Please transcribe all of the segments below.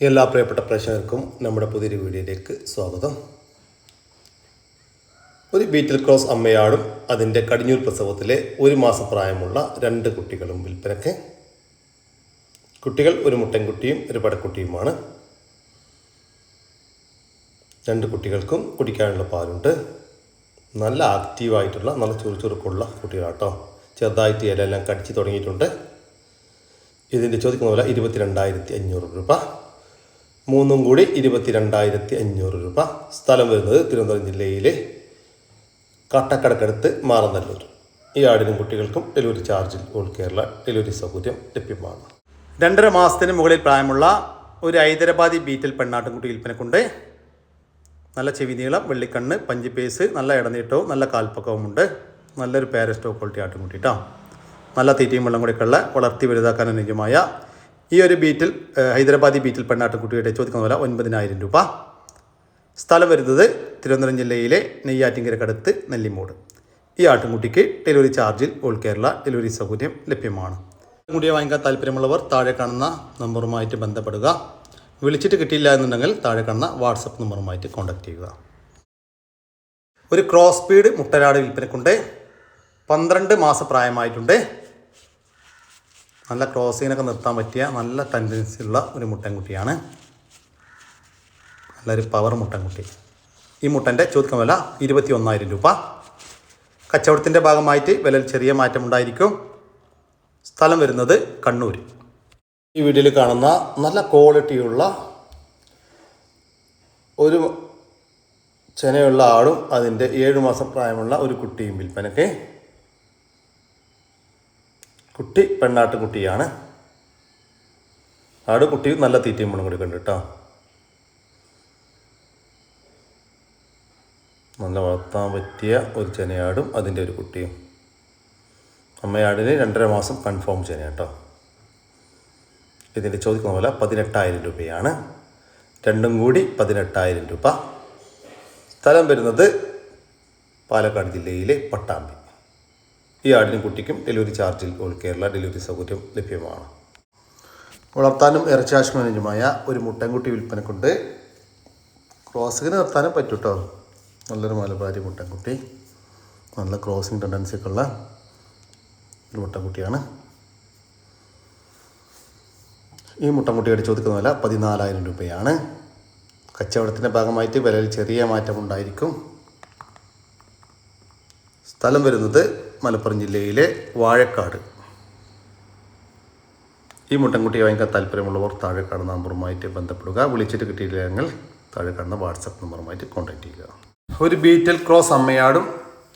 എല്ലാ പ്രിയപ്പെട്ട പ്രേക്ഷകർക്കും നമ്മുടെ പുതിയൊരു വീഡിയോയിലേക്ക് സ്വാഗതം. ഒരു ബീറ്റിൽ ക്രോസ് അമ്മയാടും അതിൻ്റെ കടിഞ്ഞൂൽ പ്രസവത്തിലെ 1 മാസം പ്രായമുള്ള 2 കുട്ടികളും വിൽപ്പനയ്ക്ക്. കുട്ടികൾ ഒരു മുട്ടൻകുട്ടിയും ഒരു പടക്കുട്ടിയുമാണ്. 2 കുട്ടികൾക്കും കുടിക്കാനുള്ള പാലുണ്ട്. നല്ല ആക്റ്റീവായിട്ടുള്ള നല്ല ചുറുചുറുക്കുള്ള കുട്ടികളാട്ടോ. ചെറുതായിട്ട് ഇലയെല്ലാം കടിച്ച് തുടങ്ങിയിട്ടുണ്ട്. ഇതിൻ്റെ ചോദിക്കുന്ന വില 22,500 രൂപ. 3 കൂടി 22,500 രൂപ. സ്ഥലം വരുന്നത് തിരുവനന്തപുരം ജില്ലയിലെ കാട്ടക്കടക്കടുത്ത് മാറനല്ലൂർ. ഈ ആടിനും കുട്ടികൾക്കും ഡെലിവറി ചാർജിൽ ഓൾ കേരള ഡെലിവറി സൗകര്യം ലഭ്യമാണ്. 2.5 മാസത്തിന് മുകളിൽ പ്രായമുള്ള ഒരു ഹൈദരാബാദി ബീറ്റൽ പെണ്ണാട്ടുംകുട്ടി വിൽപ്പനക്കുണ്ട്. നല്ല ചെവി നീളം, വെള്ളിക്കണ്ണ്, പഞ്ചിപ്പേസ്, നല്ല ഇടനീട്ടവും നല്ല കാൽപ്പക്കവുമുണ്ട്. നല്ലൊരു പാരസ്റ്റോ ക്വാളിറ്റി ആട്ടുംകുട്ടി കേട്ടോ. നല്ല തീറ്റയും വെള്ളം കൂടിയൊക്കെയുള്ള വളർത്തി വലുതാക്കാൻ അനുയോജ്യമായ ഈ ഒരു ബീറ്റിൽ ഹൈദരാബാദി ബീറ്റിൽ പെണ്ണാട്ടുംകുട്ടിയുടെ ചോദിക്കുന്ന വില 9,000 രൂപ. സ്ഥലം വരുന്നത് തിരുവനന്തപുരം ജില്ലയിലെ നെയ്യാറ്റിൻകരക്കടുത്ത് നെല്ലിമൂട്. ഈ ആട്ടുംകുട്ടിക്ക് ഡെലിവറി ചാർജിൽ ഓൾ കേരള ഡെലിവറി സൗകര്യം ലഭ്യമാണ്. ആട്ടുംകുട്ടിയെ വാങ്ങിക്കാൻ താല്പര്യമുള്ളവർ താഴെ കാണുന്ന നമ്പറുമായിട്ട് ബന്ധപ്പെടുക. വിളിച്ചിട്ട് കിട്ടിയില്ല എന്നുണ്ടെങ്കിൽ താഴെ കാണുന്ന വാട്സപ്പ് നമ്പറുമായിട്ട് കോൺടാക്റ്റ് ചെയ്യുക. ഒരു ക്രോസ് സ്പീഡ് മുട്ടനാട് വിൽപ്പനക്കുണ്ട്. 12 മാസം പ്രായമായിട്ടുണ്ട്. നല്ല ക്രോസിങ്ങിനൊക്കെ നിർത്താൻ പറ്റിയ നല്ല ടെൻഡൻസി ഉള്ള ഒരു മുട്ടൻകുട്ടിയാണ്. നല്ലൊരു പവർ മുട്ടൻകുട്ടി. ഈ മുട്ടൻ്റെ ചോദിക്കുന്ന വില 21,000 രൂപ. കച്ചവടത്തിൻ്റെ ഭാഗമായിട്ട് വിലയിൽ ചെറിയ മാറ്റമുണ്ടായിരിക്കും. സ്ഥലം വരുന്നത് കണ്ണൂർ. ഈ വീഡിയോയിൽ കാണുന്ന നല്ല ക്വാളിറ്റിയുള്ള ഒരു ചെനയുള്ള ആടും അതിൻ്റെ 7 മാസം പ്രായമുള്ള ഒരു കുട്ടിയും വിൽപ്പനയ്ക്ക്. കുട്ടി പെണ്ണാട്ടുകുട്ടിയാണ്. ആട് കുട്ടി നല്ല തീറ്റയും മണം കൊടുക്കുന്നുണ്ട് കേട്ടോ. നല്ല വളർത്താൻ പറ്റിയ ഒരു ചെനയാടും അതിൻ്റെ ഒരു കുട്ടിയും. അമ്മയാടിന് 2.5 മാസം കൺഫേം ചെന കേട്ടോ. ഇതിൻ്റെ ചോദിക്കുന്ന പോലെ 18,000 രൂപയാണ്. 2 കൂടി 18,000 രൂപ. സ്ഥലം വരുന്നത് പാലക്കാട് ജില്ലയിലെ പട്ടാമ്പി. ഈ ആടിനും കുട്ടിക്കും ഡെലിവറി ചാർജിൽ ഓൾ കേരള ഡെലിവറി സൗകര്യം ലഭ്യമാണ്. വളർത്താനും ഇറച്ചാശ്മനുമായ ഒരു മുട്ടൻകുട്ടി വിൽപ്പനക്കുണ്ട്. ക്രോസിങ്ങിന് നിർത്താനും പറ്റും കേട്ടോ. നല്ലൊരു മലബാരി മുട്ടൻകുട്ടി. നല്ല ക്രോസിങ് ടെൻഡൻസിയൊക്കെ ഉള്ള ഒരു മുട്ടൻകുട്ടിയാണ്. ഈ മുട്ടൻകുട്ടിയുടെ ചോദിക്കുന്ന വില 14,000 രൂപയാണ്. കച്ചവടത്തിൻ്റെ ഭാഗമായിട്ട് വിലയിൽ ചെറിയ മാറ്റമുണ്ടായിരിക്കും. സ്ഥലം വരുന്നത് മലപ്പുറം ജില്ലയിലെ വാഴക്കാട്. ഈ മുട്ടൻകുട്ടിയെ വാങ്ങിക്കാൻ താല്പര്യമുള്ളവർ താഴെ കാണുന്ന നമ്പറുമായിട്ട് ബന്ധപ്പെടുക. വിളിച്ചിട്ട് കിട്ടിയില്ലെങ്കിൽ താഴെ കാണുന്ന വാട്സപ്പ് നമ്പറുമായിട്ട് കോൺടാക്റ്റ് ചെയ്യുക. ഒരു ബീറ്റൽ ക്രോസ് അമ്മയാടും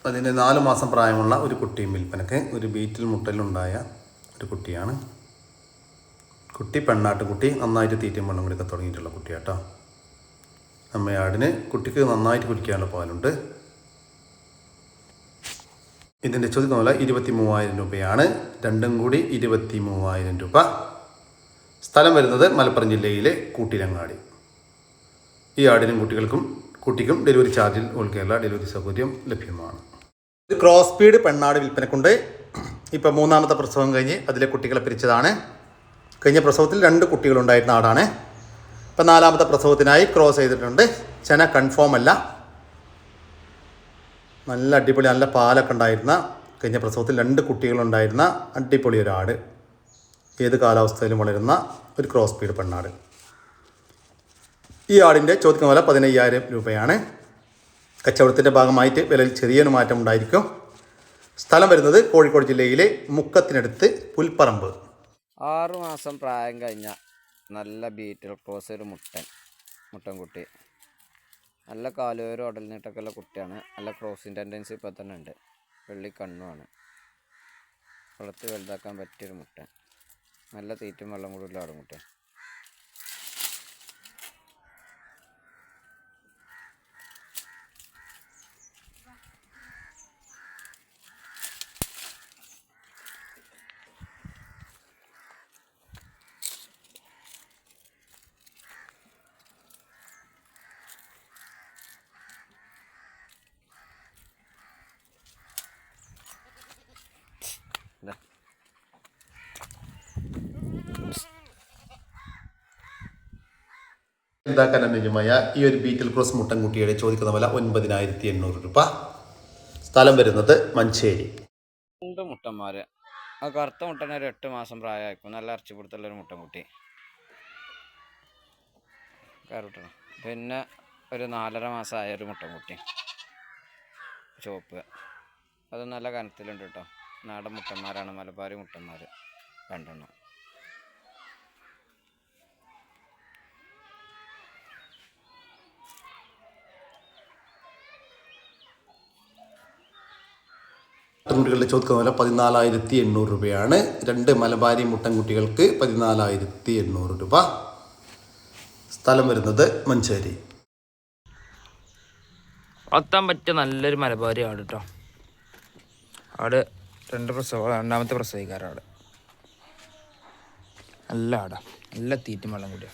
അതിൻ്റെ 4 മാസം പ്രായമുള്ള ഒരു കുട്ടിയും വിൽപ്പനയ്ക്ക്. ഒരു ബീറ്റിൽ മുട്ടലുണ്ടായ ഒരു കുട്ടിയാണ്. കുട്ടി പെണ്ണാട്ടുകുട്ടി. നന്നായിട്ട് തീറ്റയും വെള്ളം കൂടിയൊക്കെ തുടങ്ങിയിട്ടുള്ള കുട്ടിയാട്ടോ. അമ്മയാടിന് കുട്ടിക്ക് നന്നായിട്ട് കുടിക്കാനുള്ള പാലുണ്ട്. ഇതിൻ്റെ ചോദ്യം പോലെ 23,000 രൂപയാണ്. 2 കൂടി 23,000 രൂപ. സ്ഥലം വരുന്നത് മലപ്പുറം ജില്ലയിലെ കൂട്ടിലങ്ങാടി. ഈ ആടിനും കുട്ടിക്കും ഡെലിവറി ചാർജിൽ ഓൾ കേരള ഡെലിവറി സൗകര്യം ലഭ്യമാണ്. ഇത് ക്രോസ് സ്പീഡ് പെണ്ണാട് വിൽപ്പനക്കുണ്ട്. ഇപ്പോൾ 3ാമത്തെ പ്രസവം കഴിഞ്ഞ് അതിലെ കുട്ടികളെ പിരിച്ചതാണ്. കഴിഞ്ഞ പ്രസവത്തിൽ 2 കുട്ടികളുണ്ടായിരുന്ന ആടാണ്. ഇപ്പം 4ാമത്തെ പ്രസവത്തിനായി ക്രോസ് ചെയ്തിട്ടുണ്ട്. ചെന കൺഫേം അല്ല. നല്ല അടിപൊളി നല്ല പാലൊക്കെ ഉണ്ടായിരുന്ന, കഴിഞ്ഞ പ്രസവത്തിൽ 2 കുട്ടികളുണ്ടായിരുന്ന അടിപൊളി ഒരു ആട്. ഏത് കാലാവസ്ഥയിലും വളരുന്ന ഒരു ക്രോസ് സ്പീഡ് പെണ്ണാട്. ഈ ആടിൻ്റെ ചോദിക്കുന്ന വില 15,000 രൂപയാണ്. കച്ചവടത്തിൻ്റെ ഭാഗമായിട്ട് വിലയിൽ ചെറിയൊരു മാറ്റം ഉണ്ടായിരിക്കും. സ്ഥലം വരുന്നത് കോഴിക്കോട് ജില്ലയിലെ മുക്കത്തിനടുത്ത് പുൽപ്പറമ്പ്. 6 മാസം പ്രായം കഴിഞ്ഞ നല്ല ബീറ്റൽ ക്രോസ് ഒരു മുട്ടൻകുട്ടി. നല്ല കാലുവേരും ഉടലിനിട്ടൊക്കെയുള്ള കുട്ടിയാണ്. നല്ല ക്രോസിങ് ടെൻഡൻസി ഇപ്പോൾ തന്നെ ഉണ്ട്. വെള്ളിക്കണ്ണുമാണ്. വളർത്തി വലുതാക്കാൻ പറ്റിയൊരു മുട്ടൻ. നല്ല തീറ്റും വെള്ളം കൂടി ഉള്ള ആടുംകുട്ടിയാണ്. ഇതാക്കാൻ അനുയോജ്യമായ ഈ ഒരു ബീറ്റിൽ ക്രോസ് മുട്ടൻകുട്ടിയുടെ ചോദിക്കുന്ന വില 9,800 രൂപ. സ്ഥലം വരുന്നത് മഞ്ചേരി. 2 മുട്ടന്മാർ. ആ കറുത്ത മുട്ടന് ഒരു 8 മാസം പ്രായമായിരിക്കും. നല്ല ഇറച്ചിപ്പിടുത്തുള്ളൊരു മുട്ടൻകുട്ടി. കയറിട്ടണം. പിന്നെ ഒരു 4.5 മാസമായ ഒരു മുട്ടൻകുട്ടി ചുവപ്പ്. അത് നല്ല കനത്തിലുണ്ട് കേട്ടോ. നാടൻ മുട്ടന്മാരാണ്, മലബാരി മുട്ടന്മാർ 2 എണ്ണം. മുട്ടൻകുട്ടികളുടെ ചോദിക്കുന്ന വില 14,800 രൂപയാണ്. 2 മലബാരി മുട്ടൻകുട്ടികൾക്ക് 14,800 രൂപ. സ്ഥലം വരുന്നത് മഞ്ചേരി. വളർത്താൻ പറ്റിയ നല്ലൊരു മലബാരി ആട് കേട്ടോ. ആട് 2ാമത്തെ പ്രസവിക്കാരാട്. നല്ല ആടാ, നല്ല തീറ്റും വെള്ളം കൂടിയ.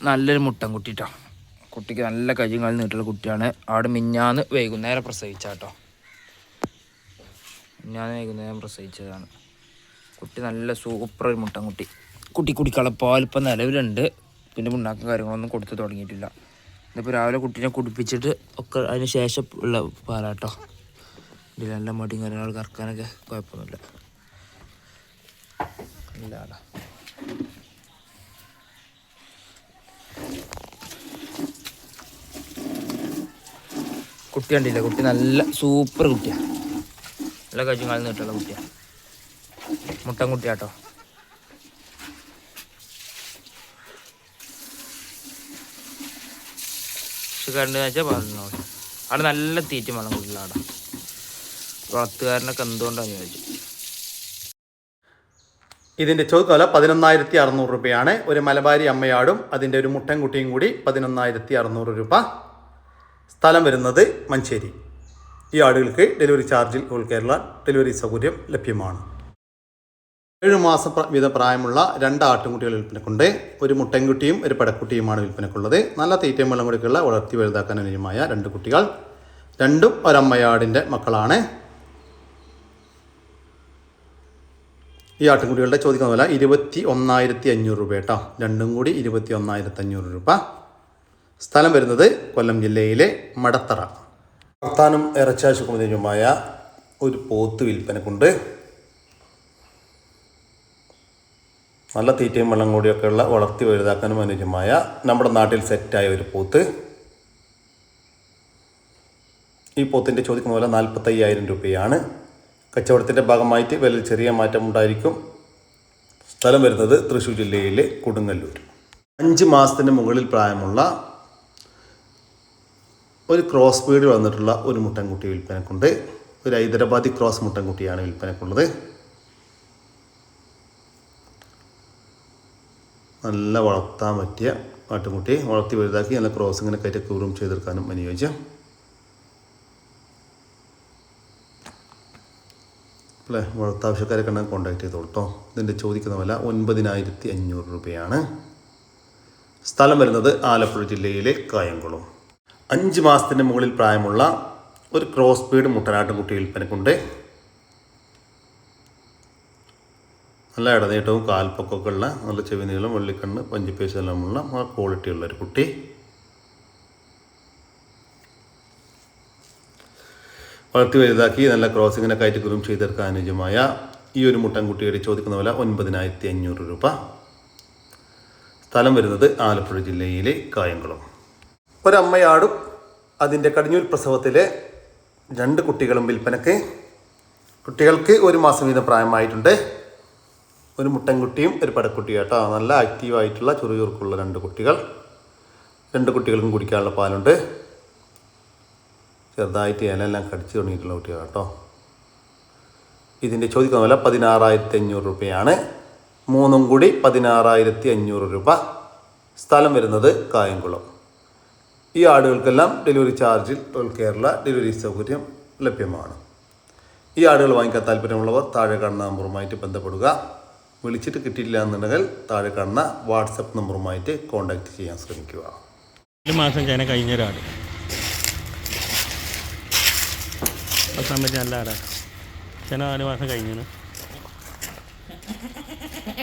നല്ലൊരു മുട്ടൻകുട്ടി കേട്ടോ. കുട്ടിക്ക് നല്ല കയ്യും കാലും നീട്ടുള്ള കുട്ടിയാണ്. ആട് മിഞ്ഞാന്ന് വൈകുന്നേരം പ്രസവിച്ചാട്ടോ. മിഞ്ഞാന്ന് വൈകുന്നേരം പ്രസവിച്ചതാണ്. കുട്ടി നല്ല സൂപ്പർ ഒരു മുട്ടൻകുട്ടി. കുടിക്കാനുള്ള പാലിപ്പം നിലവിലുണ്ട്. പിന്നെ മുണ്ടാക്കും കാര്യങ്ങളൊന്നും കൊടുത്ത് തുടങ്ങിയിട്ടില്ല. ഇതിപ്പോൾ രാവിലെ കുട്ടീനെ കുടിപ്പിച്ചിട്ട് ഒക്കെ അതിന് ശേഷം ഉള്ള പാലാട്ടോ. ഇതിൽ നല്ല മടിയും കാര്യങ്ങൾ കറക്കാനൊക്കെ കുഴപ്പമൊന്നുമില്ല. നല്ല ആടാ. കുട്ടി കണ്ടില്ല, കുട്ടി നല്ല സൂപ്പർ കുട്ടിയാണ്. നല്ല കയ്യും കാലും നീട്ടുള്ള കുട്ടിയാണ്. മുട്ടൻകുട്ടിയാട്ടോ. കണ്ടെന്ന് വെച്ചാൽ പറഞ്ഞോ. അവിടെ നല്ല തീറ്റും വേണം കുട്ടികളാടാ. വളർത്തുകാരനൊക്കെ എന്തുകൊണ്ടാണ് ചോദിച്ചു. ഇതിൻ്റെ ചോദിക്കുന്ന വില 11,600 രൂപയാണ്. ഒരു മലബാരി അമ്മയാടും അതിൻ്റെ ഒരു മുട്ടൻകുട്ടിയും കൂടി 11,600 രൂപ. സ്ഥലം വരുന്നത് മഞ്ചേരി. ഈ ആടുകൾക്ക് ഡെലിവറി ചാർജിൽ ഓൾ കേരള ഡെലിവറി സൗകര്യം ലഭ്യമാണ്. 7 മാസം വീതം പ്രായമുള്ള 2 ആട്ടുംകുട്ടികൾ വിൽപ്പനക്കുണ്ട്. ഒരു മുട്ടൻകുട്ടിയും ഒരു പടക്കുട്ടിയുമാണ് വിൽപ്പനക്കുള്ളത്. നല്ല തീറ്റയും വെള്ളം കൊടുക്കുള്ള വളർത്തി വലുതാക്കാൻ അനുയോജ്യമായ 2 കുട്ടികൾ. 2ഉം ഒരമ്മയാടിൻ്റെ മക്കളാണ്. ഈ ആട്ടുംകുട്ടികളുടെ ചോദിക്കുന്ന വില 21,500 രൂപ കേട്ടോ. 2ഉം കൂടി 21,500 രൂപ. സ്ഥലം വരുന്നത് കൊല്ലം ജില്ലയിലെ മടത്തറ. വർത്താനം ഇറച്ചാശുക്കും അനുയോജ്യമായ ഒരു പോത്ത് വിൽപ്പനക്കുണ്ട്. നല്ല തീറ്റയും വെള്ളം കൂടിയൊക്കെയുള്ള വളർത്തി വലുതാക്കാനും അനുയോജ്യമായ നമ്മുടെ നാട്ടിൽ സെറ്റായ ഒരു പോത്ത്. ഈ പോത്തിൻ്റെ ചോദിക്കുന്ന വില 45,000 രൂപയാണ്. കച്ചവടത്തിൻ്റെ ഭാഗമായിട്ട് വിലയിൽ ചെറിയ മാറ്റം ഉണ്ടായിരിക്കും. സ്ഥലം വരുന്നത് തൃശ്ശൂർ ജില്ലയിലെ കൊടുങ്ങല്ലൂർ. 5 മാസത്തിന് മുകളിൽ പ്രായമുള്ള ഒരു ക്രോസ് ബീഡ് വന്നിട്ടുള്ള ഒരു മുട്ടൻകുട്ടി വിൽപ്പനക്കുണ്ട്. ഒരു ഹൈദരാബാദി ക്രോസ് മുട്ടൻകുട്ടിയാണ് വിൽപ്പനക്കുള്ളത്. നല്ല വളർത്താൻ പറ്റിയ ആട്ടുംകുട്ടി. വളർത്തി വലുതാക്കി നല്ല ക്രോസിങ്ങിനെ കയറ്റി ക്യൂറും ചെയ്തെടുക്കാനും അനുയോജ്യം. അല്ലേ, വളർത്താവശ്യക്കാരെ കണ്ടാൽ കോൺടാക്ട് ചെയ്തോളൂ കേട്ടോ. ഇതിൻ്റെ ചോദിക്കുന്ന വില 9,500 രൂപയാണ്. സ്ഥലം വരുന്നത് ആലപ്പുഴ ജില്ലയിലെ കായംകുളം. 5 മാസത്തിന് മുകളിൽ പ്രായമുള്ള ഒരു ക്രോസ് ബീഡ് മുട്ടനാട്ടുംകുട്ടി വിൽപ്പനക്കുണ്ട്. നല്ല ഇടനീട്ടവും കാൽപ്പൊക്കൊക്കെ ഉള്ള നല്ല ചെവി നീളം വെള്ളിക്കണ്ണ് പഞ്ചിപ്പേശ് എല്ലാമുള്ള ക്വാളിറ്റി ഉള്ളൊരു കുട്ടി. വളർത്തി വലുതാക്കി നല്ല ക്രോസിങ്ങിനെ കയറ്റി ഗ്രൂം ചെയ്തെടുക്കാൻ അനുയോജ്യമായ ഈ ഒരു മുട്ടൻകുട്ടിയുടെ ചോദിക്കുന്ന വില 9,500 രൂപ. സ്ഥലം വരുന്നത് ആലപ്പുഴ ജില്ലയിലെ കായംകുളം. ഒരമ്മയാടും അതിൻ്റെ കടിഞ്ഞൂൽ പ്രസവത്തിലെ 2 കുട്ടികളും വിൽപ്പനക്ക്. കുട്ടികൾക്ക് 1 മാസം വീതം പ്രായമായിട്ടുണ്ട്. ഒരു മുട്ടൻകുട്ടിയും ഒരു പടക്കുട്ടിയും കേട്ടോ. നല്ല ആക്റ്റീവായിട്ടുള്ള ചുറുചുറുക്കുള്ള 2 കുട്ടികൾ. 2 കുട്ടികൾക്കും കുടിക്കാനുള്ള പാലുണ്ട്. ചെറുതായിട്ട് ഇലയെല്ലാം കടിച്ചു തുടങ്ങിയിട്ടുള്ള കുട്ടികളാണ് കേട്ടോ. ഇതിൻ്റെ ചോദിക്കുന്ന വില 16,500 രൂപയാണ്. 3ഉം കൂടി 16,500 രൂപ. സ്ഥലം വരുന്നത് കായംകുളം. ഈ ആടുകൾക്കെല്ലാം ഡെലിവറി ചാർജിൽ ഓൾ കേരള ഡെലിവറി സൗകര്യം ലഭ്യമാണ്. ഈ ആടുകൾ വാങ്ങിക്കാൻ താല്പര്യമുള്ളവർ താഴെ കാണുന്ന നമ്പറുമായിട്ട് ബന്ധപ്പെടുക. വിളിച്ചിട്ട് കിട്ടിയില്ല എന്നുണ്ടെങ്കിൽ താഴെ കാണുന്ന വാട്സപ്പ് നമ്പറുമായിട്ട് കോൺടാക്റ്റ് ചെയ്യാൻ ശ്രമിക്കുക. 1 മാസം ചേന കഴിഞ്ഞൊരാട് ആ സമയത്ത് നല്ല ആടാണ്. ചേന 4 മാസം കഴിഞ്ഞാണ്. ഈ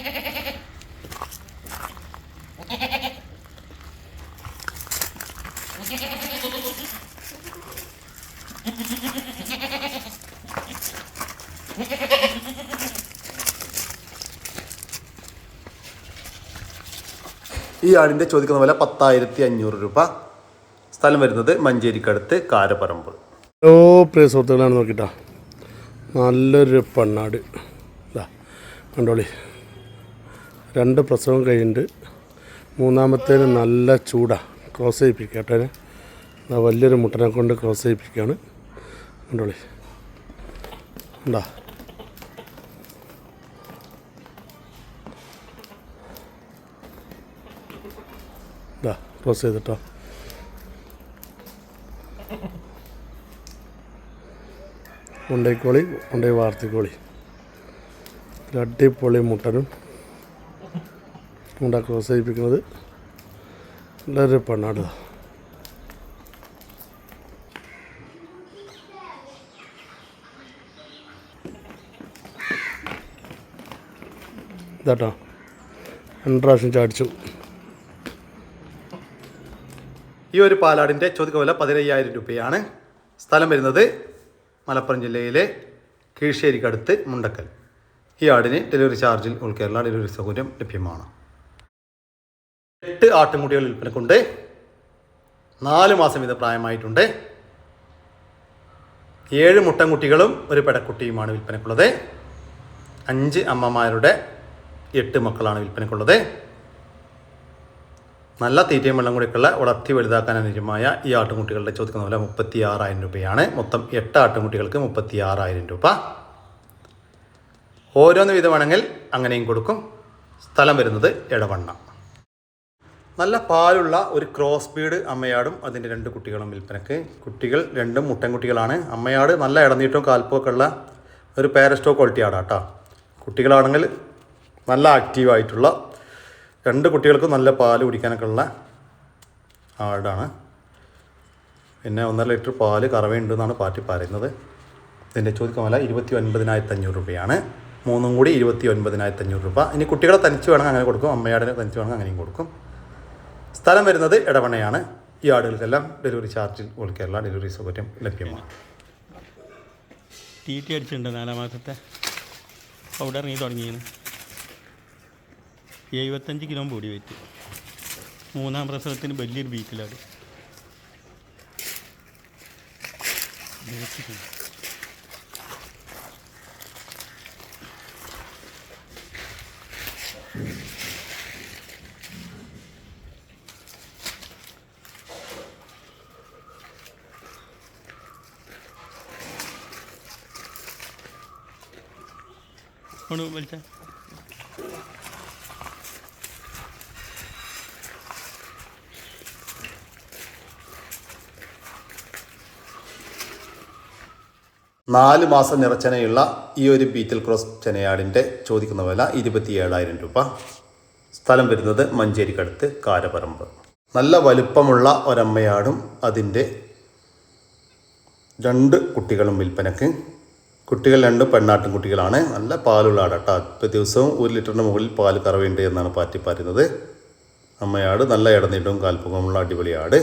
ആടിൻ്റെ ചോദിക്കുന്ന വില 10,500 രൂപ. സ്ഥലം വരുന്നത് മഞ്ചേരിക്കടുത്ത് കാരപ്പറമ്പ്. ഹലോ പ്രിയ സുഹൃത്തുക്കളാണ് നോക്കിട്ടാ, നല്ലൊരു പെണ്ണാട് ഇതാ കണ്ടോളി. 2 പ്രസവം കഴിഞ്ഞിട്ട് മൂന്നാമത്തേന് നല്ല ചൂടാണ്. ക്രോസ് ചെയ്യിപ്പിക്കട്ടെ. വലിയൊരു മുട്ടനെ കൊണ്ട് ക്രോസ് ചെയ്യിപ്പിക്കുകയാണ്. കണ്ടോളി ഉണ്ടാ. ഇതാ ക്രോസ് ചെയ്തിട്ടോ. കൊണ്ടേക്കോളി കൊണ്ടേ വാർത്തിക്കോളി. അടിപൊളി മുട്ടനും കൊണ്ടാ ക്രോസ് ചെയ്യിപ്പിക്കുന്നത്. നല്ലൊരു പെണ്ണാട്. ഇതാട്ടോ 2 പ്രാവശ്യം ചാടിച്ചു. ഈ ഒരു പാലാടിൻ്റെ ചോദിക്കുന്ന വില 15,000 രൂപയാണ്. സ്ഥലം വരുന്നത് മലപ്പുറം ജില്ലയിലെ കീഴ്ശ്ശേരിക്കടുത്ത് മുണ്ടക്കൽ. ഈ ആടിന് ഡെലിവറി ചാർജിൽ ഓൾ കേരള ഡെലിവറി സൗകര്യം ലഭ്യമാണ്. 8 ആട്ടുംകുട്ടികൾ വിൽപ്പനക്കുണ്ട്. 4 മാസം വീതം പ്രായമായിട്ടുണ്ട്. 7 മുട്ടൻകുട്ടികളും ഒരു പെടക്കുട്ടിയുമാണ് വിൽപ്പനക്കുള്ളത്. 5 അമ്മമാരുടെ 8 മക്കളാണ് വിൽപ്പനക്കുള്ളത്. നല്ല തീറ്റയും വെള്ളം കൂടിയൊക്കെയുള്ള വളർത്തി വലുതാക്കാൻ അനുയോജ്യമായ ഈ ആട്ടുംകുട്ടികളുടെ ചോദിക്കുന്ന വില 36,000 രൂപയാണ്. മൊത്തം 8 ആട്ടുംകുട്ടികൾക്ക് 36,000 രൂപ. ഓരോന്ന് വീതമാണെങ്കിൽ അങ്ങനെയും കൊടുക്കും. സ്ഥലം വരുന്നത് എടവണ്ണ. നല്ല പാലുള്ള ഒരു ക്രോസ് ബീഡ് അമ്മയാടും അതിൻ്റെ 2 കുട്ടികളും വിൽപ്പനക്ക്. കുട്ടികൾ 2 മുട്ടൻകുട്ടികളാണ്. അമ്മയാട് നല്ല ഇടനീട്ടവും കാൽപ്പൊക്കെ ഉള്ള ഒരു പാരസ്റ്റോ ക്വാളിറ്റി ആടാട്ടോ. കുട്ടികളാണെങ്കിൽ നല്ല ആക്റ്റീവായിട്ടുള്ള 2 കുട്ടികൾക്കും നല്ല പാല് കുടിക്കാനൊക്കെ ഉള്ള ആടാണ്. പിന്നെ 1.5 ലിറ്റർ പാല് കറവയുണ്ടെന്നാണ് പാർട്ടി പറയുന്നത്. ഇതിൻ്റെ ചോദിക്കുന്ന വില 29,500 രൂപയാണ്. 3 കൂടി 29,500 രൂപ. ഇനി കുട്ടികളെ തനിച്ച് വേണമെങ്കിൽ അങ്ങനെ കൊടുക്കും. അമ്മയാടിനെ തനിച്ച് വേണമെങ്കിൽ അങ്ങനെയും കൊടുക്കും. സ്ഥലം വരുന്നത് എടവണ്ണയാണ്. ഈ ആടുകൾക്കെല്ലാം ഡെലിവറി ചാർജിൽ ഓൾ കേരള ഡെലിവറി സൗകര്യം ലഭ്യമാണ്. TT അടിച്ചിട്ടുണ്ട് 4 മാസത്തെ. അവിടെ ഇറങ്ങി തുടങ്ങിയാണ്. 75 കിലോ ബോഡി വെയിറ്റ്. 3-ാം പ്രസവത്തിന് വലിയൊരു ബീറ്റിലാണ്. ഒന്ന് വലിച്ച 4 മാസം നിറച്ചനയുള്ള ഈ ഒരു ബീറ്റൽ ക്രോസ് ചെനയാടിൻ്റെ ചോദിക്കുന്ന വില 27,000 രൂപ. സ്ഥലം വരുന്നത് മഞ്ചേരിക്കടുത്ത് കാരപ്പറമ്പ്. നല്ല വലുപ്പമുള്ള ഒരമ്മയാടും അതിൻ്റെ 2 കുട്ടികളും വിൽപ്പനക്ക്. കുട്ടികൾ 2 പെണ്ണാട്ടും കുട്ടികളാണ്. നല്ല പാലുള്ള ആടാട്ടോ. ഇപ്പോൾ ദിവസവും 1 ലിറ്ററിന് മുകളിൽ പാല് കറവേണ്ട എന്നാണ് പാറ്റി പറയുന്നത്. അമ്മയാട് നല്ല ഇടനീട്ടവും കാൽപ്പുകമുള്ള അടിപൊളി ആട്.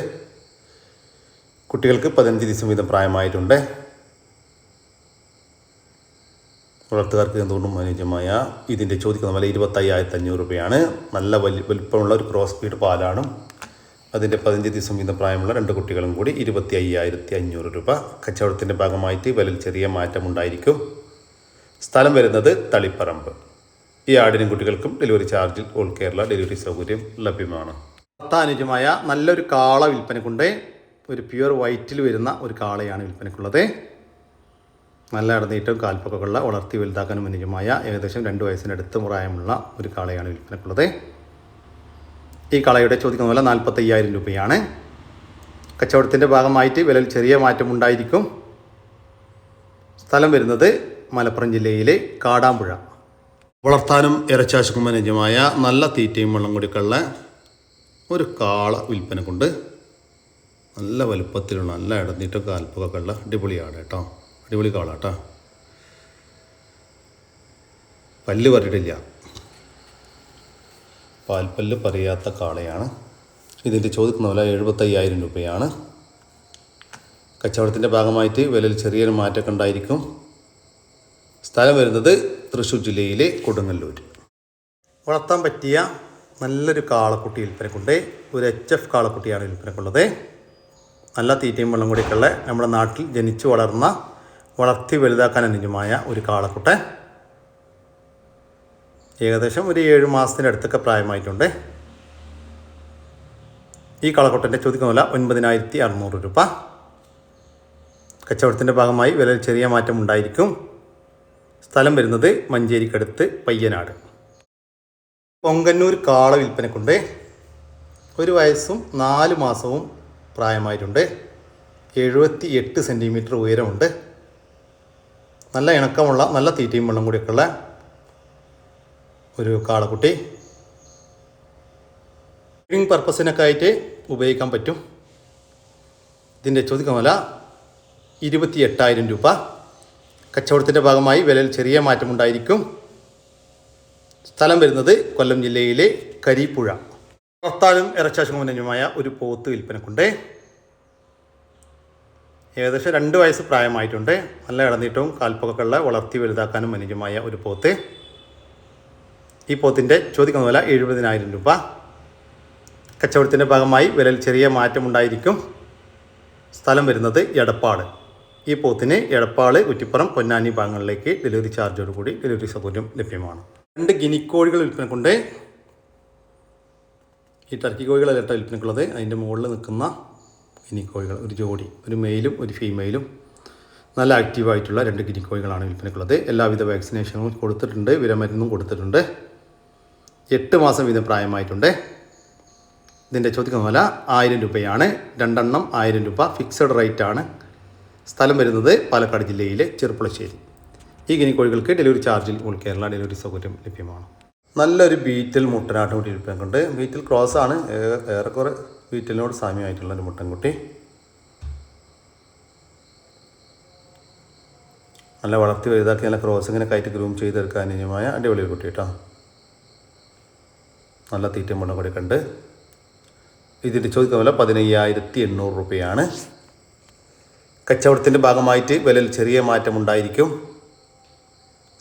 കുട്ടികൾക്ക് 15 ദിവസം വീതം പ്രായമായിട്ടുണ്ട്. വളർത്തുകാർക്ക് എന്തുകൊണ്ടും അനുയോജ്യമായ ഇതിൻ്റെ ചോദിക്കുന്ന വില 25,500 രൂപയാണ്. നല്ല വലിപ്പമുള്ള ഒരു ക്രോസ് ബീഡ് പാലാണ്. അതിൻ്റെ 15 ദിവസം വീതം പ്രായമുള്ള 2 കുട്ടികളും കൂടി 25,500 രൂപ. കച്ചവടത്തിൻ്റെ ഭാഗമായിട്ട് വിലയിൽ ചെറിയ മാറ്റമുണ്ടായിരിക്കും. സ്ഥലം വരുന്നത് തളിപ്പറമ്പ്. ഈ ആടിനും കുട്ടികൾക്കും ഡെലിവറി ചാർജിൽ ഓൾ കേരള ഡെലിവറി സൗകര്യം ലഭ്യമാണ്. അനുയോജ്യമായ നല്ലൊരു കാള വിൽപ്പനക്കുണ്ട്. ഒരു പ്യുവർ വൈറ്റിൽ വരുന്ന ഒരു കാളയാണ് വിൽപ്പനക്കുള്ളത്. നല്ല ഇടനീട്ടവും കാൽപ്പൊക്കെ ഉള്ള വളർത്തി വലുതാക്കാനും അനുയോജ്യമായ ഏകദേശം 2 വയസ്സിനടുത്ത് പ്രായമുള്ള ഒരു കാളയാണ് വിൽപ്പനക്കുള്ളത്. ഈ കാളയുടെ ചോദിക്കുന്ന വില 45,000 രൂപയാണ്. കച്ചവടത്തിൻ്റെ ഭാഗമായിട്ട് വിലയിൽ ചെറിയ മാറ്റമുണ്ടായിരിക്കും. സ്ഥലം വരുന്നത് മലപ്പുറം ജില്ലയിലെ കാടാമ്പുഴ. വളർത്താനും ഇറച്ചാശക്കും അനുയോജ്യമായ നല്ല തീറ്റയും വെള്ളം കൂടിയൊക്കെയുള്ള ഒരു കാള വിൽപ്പനക്കുണ്ട്. നല്ല വലുപ്പത്തിലുള്ള നല്ല ഇടനീട്ടവും കാൽപ്പൊക്കെ ഉള്ള അടിപൊളിയാണ് കേട്ടോ. അടിപൊളി കാളാട്ടോ. പല്ല് പറഞ്ഞിട്ടില്ല. പാൽപ്പല്ല് പറയാത്ത കാളയാണ്. ഇതിൻ്റെ ചോദിക്കുന്ന വില 75,000 രൂപയാണ്. കച്ചവടത്തിൻ്റെ ഭാഗമായിട്ട് വിലയിൽ ചെറിയൊരു മാറ്റമൊക്കെ ഉണ്ടായിരിക്കും. സ്ഥലം വരുന്നത് തൃശ്ശൂർ ജില്ലയിലെ കൊടുങ്ങല്ലൂർ. വളർത്താൻ പറ്റിയ നല്ലൊരു കാളക്കുട്ടി വിൽപ്പനക്കുണ്ട്. ഒരു HF കാളക്കുട്ടിയാണ് വിൽപ്പനക്കുള്ളത്. നല്ല തീറ്റയും വെള്ളം കൂടിയൊക്കെയുള്ള നമ്മുടെ നാട്ടിൽ ജനിച്ചു വളർത്തി വലുതാക്കാൻ അനുയോജ്യമായ ഒരു കാളക്കുട്ടൻ. ഏകദേശം ഒരു 7 മാസത്തിനടുത്തൊക്കെ പ്രായമായിട്ടുണ്ട്. ഈ കാളക്കുട്ടൻ്റെ ചോദിക്കുന്ന വില 9,600 രൂപ. കച്ചവടത്തിൻ്റെ ഭാഗമായി വിലയിൽ ചെറിയ മാറ്റം ഉണ്ടായിരിക്കും. സ്ഥലം വരുന്നത് മഞ്ചേരിക്കടുത്ത് പയ്യനാട്. പൊങ്കന്നൂർ കാള വിൽപ്പനക്കുണ്ട്. 1 വയസ്സും 4 മാസവും പ്രായമായിട്ടുണ്ട്. 78 സെൻറ്റിമീറ്റർ ഉയരമുണ്ട്. നല്ല ഇണക്കമുള്ള നല്ല തീറ്റയും വെള്ളം കൂടിയൊക്കെയുള്ള ഒരു കാളക്കുട്ടി. ബ്രീഡിംഗ് പർപ്പസിനൊക്കെ ആയിട്ട് ഉപയോഗിക്കാൻ പറ്റും. ഇതിൻ്റെ ചോദിക്കുന്ന വില 28,000 രൂപ. കച്ചവടത്തിൻ്റെ ഭാഗമായി വിലയിൽ ചെറിയ മാറ്റമുണ്ടായിരിക്കും. സ്ഥലം വരുന്നത് കൊല്ലം ജില്ലയിലെ കരിപ്പുഴ. വളർത്താനും ഇറച്ചാശുമനുമായ ഒരു പോത്ത് വിൽപ്പനക്കുണ്ട്. ഏകദേശം 2 വയസ്സ് പ്രായമായിട്ടുണ്ട്. നല്ല ഇടനീട്ടവും കാൽപ്പൊക്കെയുള്ള വളർത്തി വലുതാക്കാനും അനുയോജ്യമായ ഒരു പോത്ത്. ഈ പോത്തിൻ്റെ ചോദിക്കുന്ന വില 70,000 രൂപ. കച്ചവടത്തിൻ്റെ ഭാഗമായി വിലയിൽ ചെറിയ മാറ്റമുണ്ടായിരിക്കും. സ്ഥലം വരുന്നത് എടപ്പാട്. ഈ പോത്തിന് എടപ്പാട്, കുറ്റിപ്പുറം, പൊന്നാനി ഭാഗങ്ങളിലേക്ക് ഡെലിവറി ചാർജോടുകൂടി ഡെലിവറി സൗകര്യം ലഭ്യമാണ്. 2 ഗിനിക്കോഴികൾ വിൽപ്പനക്കുണ്ട്. ഈ ടർക്കി കോഴികളല്ല കേട്ടോ വിൽപ്പനക്കുള്ളത്. അതിൻ്റെ മുകളിൽ നിൽക്കുന്ന ഗിനിക്കോഴികൾ, ഒരു ജോഡി, ഒരു മെയിലും ഒരു ഫീമെയിലും, നല്ല ആക്റ്റീവായിട്ടുള്ള 2 ഗിനിക്കോഴികളാണ് വിൽപ്പനക്കുള്ളത്. എല്ലാവിധ വാക്സിനേഷനും കൊടുത്തിട്ടുണ്ട്, വിരമരുന്നും കൊടുത്തിട്ടുണ്ട്. 8 മാസം വീതം പ്രായമായിട്ടുണ്ട്. ഇതിൻ്റെ ചോദിക്കുന്ന വില 1000 രൂപയാണ്. 2 എണ്ണം 1000 രൂപ ഫിക്സഡ് റേറ്റാണ്. സ്ഥലം വരുന്നത് പാലക്കാട് ജില്ലയിലെ ചെറുപ്പുളശ്ശേരി. ഈ ഗിനിക്കോഴികൾക്ക് ഡെലിവറി ചാർജിൽ ഓൾ കേരള ഡെലിവറി സൗകര്യം ലഭ്യമാണ്. നല്ലൊരു ബീറ്റൽ മുട്ടനാട്ടുകുട്ടി വിൽപ്പനക്കുണ്ട്. ബീറ്റൽ ക്രോസാണ്, ഏറെക്കുറെ ബീറ്റലിനോട് സാമ്യമായിട്ടുള്ള ഒരു മുട്ടൻകുട്ടി. നല്ല വളർത്തി വലുതാക്കി നല്ല ക്രോസിങ്ങിനൊക്കെ ആയിട്ട് ഗ്രൂം ചെയ്തെടുക്കാൻ അനുയോജ്യമായ അടിപൊളി ഒരു കുട്ടി കേട്ടോ. നല്ല തീറ്റയും വെള്ളം കൂടി കണ്ട്. ഇതിൻ്റെ ചോദിക്കുന്ന വില 15,800 രൂപയാണ്. കച്ചവടത്തിൻ്റെ ഭാഗമായിട്ട് വിലയിൽ ചെറിയ മാറ്റമുണ്ടായിരിക്കും.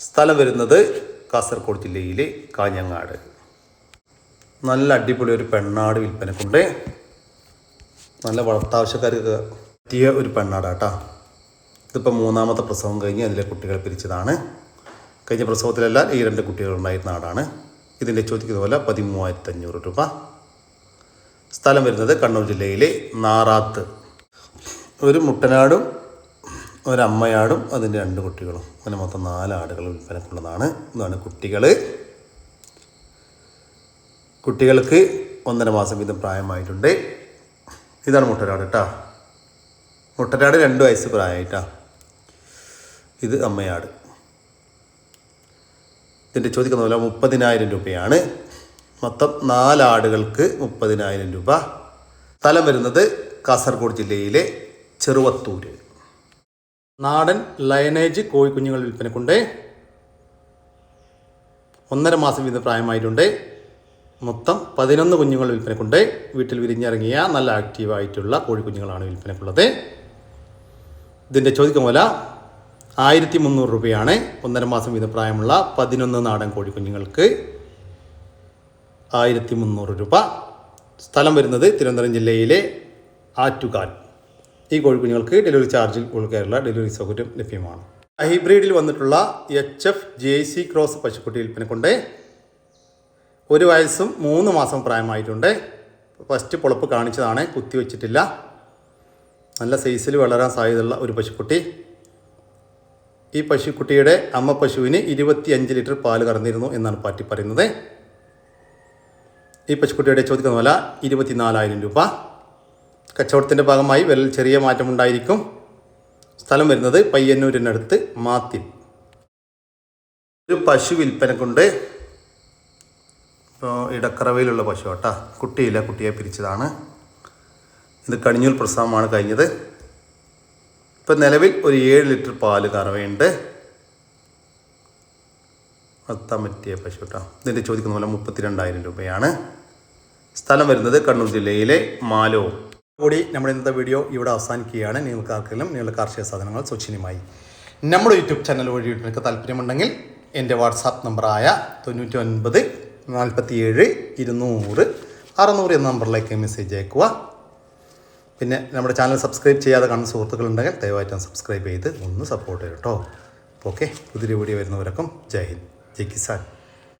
സ്ഥലം വരുന്നത് കാസർഗോഡ് ജില്ലയിലെ കാഞ്ഞങ്ങാട്. നല്ല അടിപൊളി ഒരു പെണ്ണാട് വിൽപ്പനക്കുണ്ട്. നല്ല വളർത്താവശ്യക്കാർക്ക് പറ്റിയ ഒരു പെണ്ണാടാട്ടോ. ഇതിപ്പോൾ 3ാമത്തെ പ്രസവം കഴിഞ്ഞ് അതിലെ കുട്ടികൾ പിരിച്ചതാണ്. കഴിഞ്ഞ പ്രസവത്തിലെല്ലാം ഈ 2 കുട്ടികളുണ്ടായിരുന്ന ആടാണ്. ഇതിൻ്റെ ചോദിക്കുന്ന പോലെ 13,500 രൂപ. സ്ഥലം വരുന്നത് കണ്ണൂർ ജില്ലയിലെ നാറാത്ത്. ഒരു മുട്ടനാടും ഒരമ്മയാടും അതിൻ്റെ 2 കുട്ടികളും, അങ്ങനെ മൊത്തം 4 ആടുകൾ വിൽപ്പനക്കുള്ളതാണ്. ഇതാണ് കുട്ടികൾ. കുട്ടികൾക്ക് 1.5 മാസം വീതം പ്രായമായിട്ടുണ്ട്. ഇതാണ് മുട്ടനാട് കേട്ടോ. മുട്ടനാട് 2 വയസ്സ് പ്രായമായിട്ടാ. ഇത് അമ്മയാട്. ഇതിൻ്റെ ചോദിക്കുന്ന വില 30,000 രൂപയാണ്. മൊത്തം 4 ആടുകൾക്ക് 30,000 രൂപ. സ്ഥലം വരുന്നത് കാസർഗോഡ് ജില്ലയിലെ ചെറുവത്തൂര്. നാടൻ ലയനേജ് കോഴിക്കുഞ്ഞുങ്ങൾ വിൽപ്പനക്കുണ്ട്. 1.5 മാസം വീതം പ്രായമായിട്ടുണ്ട്. മൊത്തം 11 കുഞ്ഞുങ്ങൾ വിൽപ്പനക്കുണ്ട്. വീട്ടിൽ വിരിഞ്ഞിറങ്ങിയ നല്ല ആക്റ്റീവായിട്ടുള്ള കോഴിക്കുഞ്ഞുങ്ങളാണ് വിൽപ്പനക്കുള്ളത്. ഇതിൻ്റെ ചോദിക്കുന്ന വില 1,300 രൂപയാണ്. 1.5 മാസം വീതം പ്രായമുള്ള 11 നാടൻ കോഴിക്കുഞ്ഞുങ്ങൾക്ക് 1,300 രൂപ. സ്ഥലം വരുന്നത് തിരുവനന്തപുരം ജില്ലയിലെ ആറ്റുകാൽ. ഈ കോഴിക്കുഞ്ഞുങ്ങൾക്ക് ഡെലിവറി ചാർജിൽ ഓൾ കേരള ഡെലിവറി സൗകര്യം ലഭ്യമാണ്. ഹൈബ്രിഡിൽ വന്നിട്ടുള്ള HF JC ക്രോസ് പശുക്കുട്ടി വിൽപ്പനക്കുണ്ട്. 1 വയസ്സും 3 മാസം പ്രായമായിട്ടുണ്ട്. ഫസ്റ്റ് പൊളപ്പ് കാണിച്ചതാണ്, കുത്തിവെച്ചിട്ടില്ല. നല്ല സൈസിൽ വളരാൻ സാധ്യതയുള്ള ഒരു പശുക്കുട്ടി. ഈ പശുക്കുട്ടിയുടെ അമ്മ പശുവിന് 25 ലിറ്റർ പാല് കറന്നിരുന്നു എന്നാണ് പാറ്റി പറയുന്നത്. ഈ പശുക്കുട്ടിയുടെ ചോദിക്കുന്ന വില 24,000 രൂപ. കച്ചവടത്തിൻ്റെ ഭാഗമായി വിലയിൽ ചെറിയ മാറ്റമുണ്ടായിരിക്കും. സ്ഥലം വരുന്നത് പയ്യന്നൂരിനടുത്ത് മാത്തിൽ. ഒരു പശു വിൽപ്പനക്കുണ്ട്. ഇപ്പോൾ ഇടക്കറവയിലുള്ള പശു കേട്ടോ. കുട്ടിയില്ല, കുട്ടിയെ പിരിച്ചതാണ്. ഇത് കടിഞ്ഞൂൽ പ്രസവമാണ് കഴിഞ്ഞത്. ഇപ്പം നിലവിൽ ഒരു 7 ലിറ്റർ പാല് കറവയുണ്ട്. വളർത്താൻ പറ്റിയ പശു കേട്ടോ. ഇതിൻ്റെ ചോദിക്കുന്ന പോലെ 32,000 രൂപയാണ്. സ്ഥലം വരുന്നത് കണ്ണൂർ ജില്ലയിലെ മാലോ. കൂടി നമ്മുടെ ഇന്നത്തെ വീഡിയോ ഇവിടെ അവസാനിക്കുകയാണ്. നിങ്ങൾക്ക് ആർക്കെങ്കിലും നിങ്ങളുടെ കാർഷിക സാധനങ്ങൾ സൗജന്യമായി നമ്മുടെ യൂട്യൂബ് ചാനൽ വഴി നിങ്ങൾക്ക് താല്പര്യമുണ്ടെങ്കിൽ എൻ്റെ വാട്സാപ്പ് നമ്പറായ 99 47 200 600 എന്ന നമ്പറിലേക്ക് മെസ്സേജ് അയക്കുക. പിന്നെ നമ്മുടെ ചാനൽ സബ്സ്ക്രൈബ് ചെയ്യാതെ കാണുന്ന സുഹൃത്തുക്കളുണ്ടെങ്കിൽ ദയവായിട്ടും സബ്സ്ക്രൈബ് ചെയ്ത് ഒന്ന് സപ്പോർട്ട് ചെയ്യും കേട്ടോ. ഓക്കെ, പുതിയൊരു വീഡിയോ വരുന്നവരൊക്കെ ജയ് ഹിന്ദ്, ജയ് കിസാൻ.